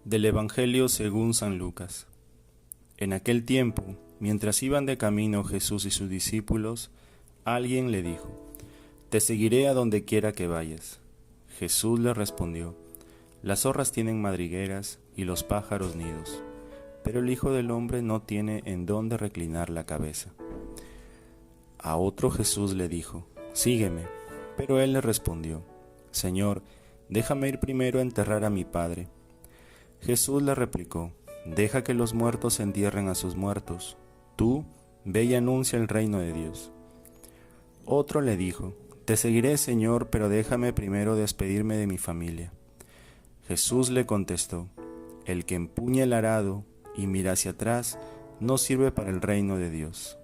Del Evangelio según San Lucas. En aquel tiempo, mientras iban de camino Jesús y sus discípulos, alguien le dijo: «Te seguiré a donde quiera que vayas». Jesús le respondió: «Las zorras tienen madrigueras y los pájaros nidos, pero el Hijo del Hombre no tiene en dónde reclinar la cabeza». A otro Jesús le dijo: «Sígueme». Pero él le respondió: «Señor, déjame ir primero a enterrar a mi padre». Jesús le replicó: «Deja que los muertos entierren a sus muertos. Tú, ve y anuncia el reino de Dios». Otro le dijo: «Te seguiré, Señor, pero déjame primero despedirme de mi familia». Jesús le contestó: «El que empuña el arado y mira hacia atrás no sirve para el reino de Dios».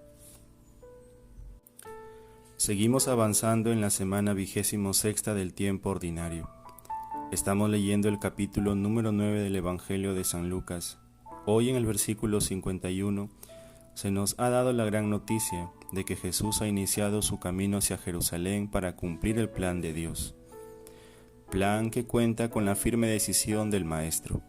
Seguimos avanzando en la semana 26ª del tiempo ordinario. Estamos leyendo el capítulo número 9 del Evangelio de San Lucas. Hoy en el versículo 51 se nos ha dado la gran noticia de que Jesús ha iniciado su camino hacia Jerusalén para cumplir el plan de Dios. Plan que cuenta con la firme decisión del Maestro.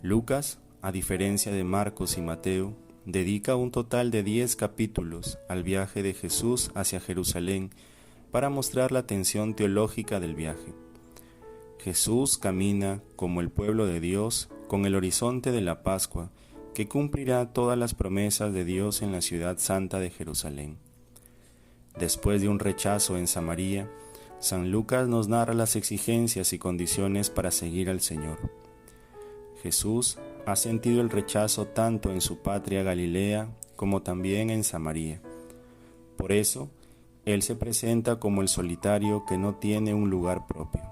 Lucas, a diferencia de Marcos y Mateo, dedica un total de 10 capítulos al viaje de Jesús hacia Jerusalén para mostrar la tensión teológica del viaje. Jesús camina como el pueblo de Dios con el horizonte de la Pascua, que cumplirá todas las promesas de Dios en la ciudad santa de Jerusalén. Después de un rechazo en Samaria, San Lucas nos narra las exigencias y condiciones para seguir al Señor. Jesús ha sentido el rechazo tanto en su patria Galilea como también en Samaria. Por eso, Él se presenta como el solitario que no tiene un lugar propio.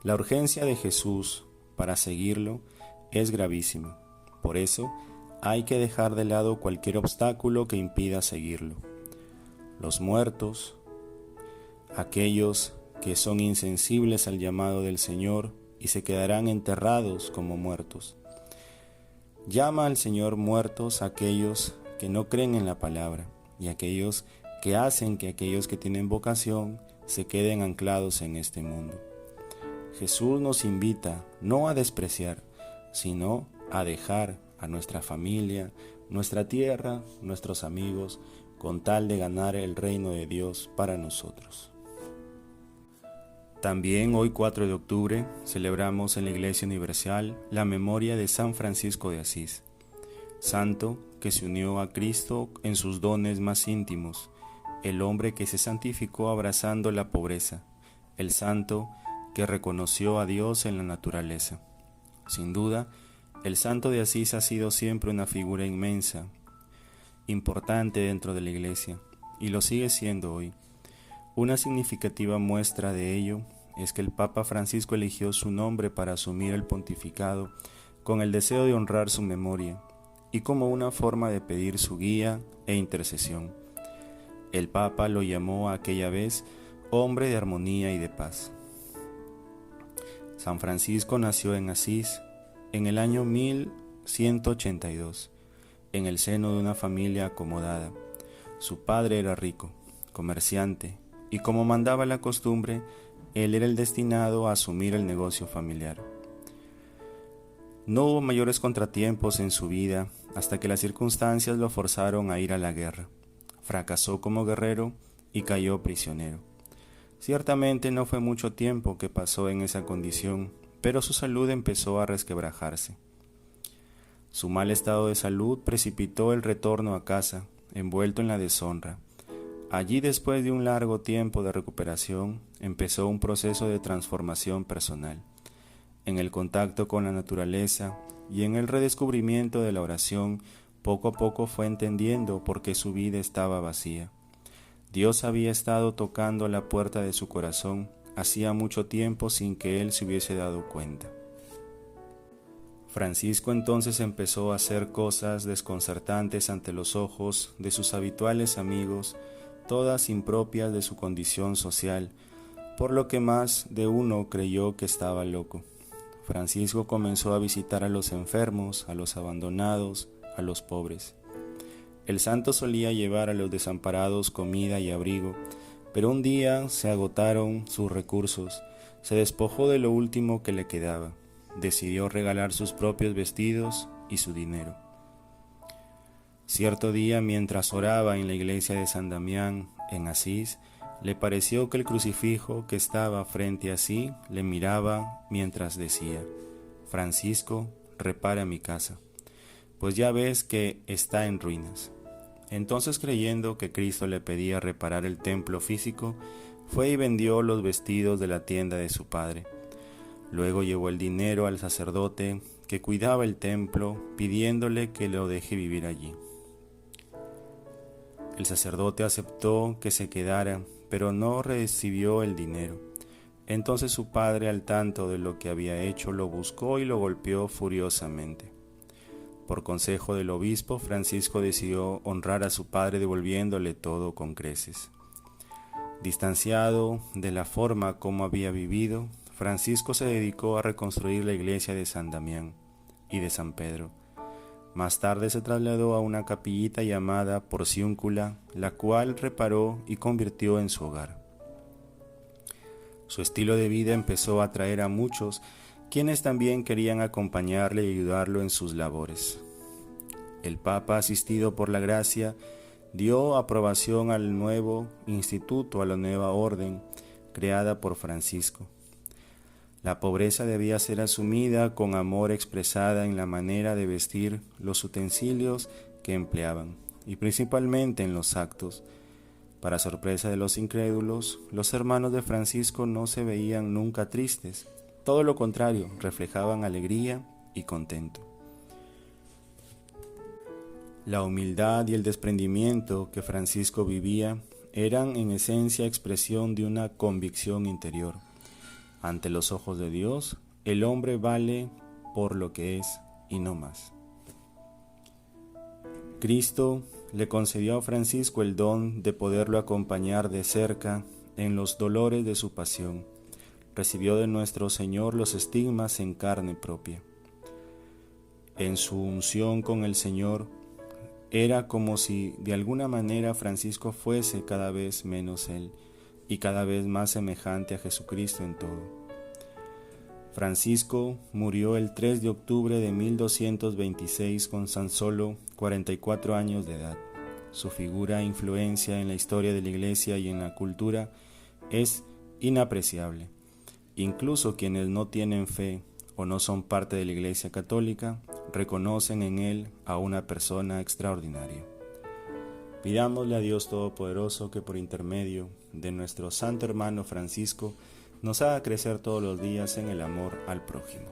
La urgencia de Jesús para seguirlo es gravísima. Por eso, hay que dejar de lado cualquier obstáculo que impida seguirlo. Los muertos, aquellos que son insensibles al llamado del Señor y se quedarán enterrados como muertos. Llama al Señor muertos a aquellos que no creen en la palabra y aquellos que hacen que aquellos que tienen vocación se queden anclados en este mundo. Jesús nos invita no a despreciar, sino a dejar a nuestra familia, nuestra tierra, nuestros amigos, con tal de ganar el reino de Dios para nosotros. También hoy 4 de octubre celebramos en la Iglesia Universal la memoria de San Francisco de Asís, santo que se unió a Cristo en sus dones más íntimos, el hombre que se santificó abrazando la pobreza, el santo que reconoció a Dios en la naturaleza. Sin duda, el santo de Asís ha sido siempre una figura inmensa, importante dentro de la Iglesia, y lo sigue siendo hoy. Una significativa muestra de ello es que el Papa Francisco eligió su nombre para asumir el pontificado con el deseo de honrar su memoria y como una forma de pedir su guía e intercesión. El Papa lo llamó aquella vez hombre de armonía y de paz. San Francisco nació en Asís en el año 1182, en el seno de una familia acomodada. Su padre era rico, comerciante, y como mandaba la costumbre, él era el destinado a asumir el negocio familiar. No hubo mayores contratiempos en su vida hasta que las circunstancias lo forzaron a ir a la guerra. Fracasó como guerrero y cayó prisionero. Ciertamente no fue mucho tiempo que pasó en esa condición, pero su salud empezó a resquebrajarse. Su mal estado de salud precipitó el retorno a casa, envuelto en la deshonra. Allí, después de un largo tiempo de recuperación, empezó un proceso de transformación personal. En el contacto con la naturaleza y en el redescubrimiento de la oración, poco a poco fue entendiendo por qué su vida estaba vacía. Dios había estado tocando la puerta de su corazón hacía mucho tiempo sin que él se hubiese dado cuenta. Francisco entonces empezó a hacer cosas desconcertantes ante los ojos de sus habituales amigos, todas impropias de su condición social, por lo que más de uno creyó que estaba loco. Francisco comenzó a visitar a los enfermos, a los abandonados, a los pobres. El santo solía llevar a los desamparados comida y abrigo, pero un día se agotaron sus recursos, se despojó de lo último que le quedaba. decidió regalar sus propios vestidos y su dinero. Cierto día, mientras oraba en la iglesia de San Damián, en Asís, le pareció que el crucifijo que estaba frente a sí le miraba mientras decía: «Francisco, repara mi casa, pues ya ves que está en ruinas». Entonces, creyendo que Cristo le pedía reparar el templo físico, fue y vendió los vestidos de la tienda de su padre. Luego llevó el dinero al sacerdote que cuidaba el templo, pidiéndole que lo deje vivir allí. El sacerdote aceptó que se quedara, pero no recibió el dinero. Entonces su padre, al tanto de lo que había hecho, lo buscó y lo golpeó furiosamente. Por consejo del obispo, Francisco decidió honrar a su padre devolviéndole todo con creces. Distanciado de la forma como había vivido, Francisco se dedicó a reconstruir la iglesia de San Damián y de San Pedro. Más tarde se trasladó a una capillita llamada Porciúncula, la cual reparó y convirtió en su hogar. Su estilo de vida empezó a atraer a muchos, quienes también querían acompañarle y ayudarlo en sus labores. El Papa, asistido por la gracia, dio aprobación al nuevo instituto, a la nueva orden creada por Francisco. La pobreza debía ser asumida con amor, expresada en la manera de vestir, los utensilios que empleaban, y principalmente en los actos. Para sorpresa de los incrédulos, los hermanos de Francisco no se veían nunca tristes. Todo lo contrario, reflejaban alegría y contento. La humildad y el desprendimiento que Francisco vivía eran en esencia expresión de una convicción interior. Ante los ojos de Dios, el hombre vale por lo que es y no más. Cristo le concedió a Francisco el don de poderlo acompañar de cerca en los dolores de su pasión. Recibió de nuestro Señor los estigmas en carne propia. En su unción con el Señor, era como si de alguna manera Francisco fuese cada vez menos él y cada vez más semejante a Jesucristo en todo. Francisco murió el 3 de octubre de 1226 con tan solo 44 años de edad. Su figura e influencia en la historia de la Iglesia y en la cultura es inapreciable. Incluso quienes no tienen fe o no son parte de la Iglesia Católica reconocen en él a una persona extraordinaria. Pidámosle a Dios Todopoderoso que por intermedio de nuestro santo hermano Francisco nos haga crecer todos los días en el amor al prójimo.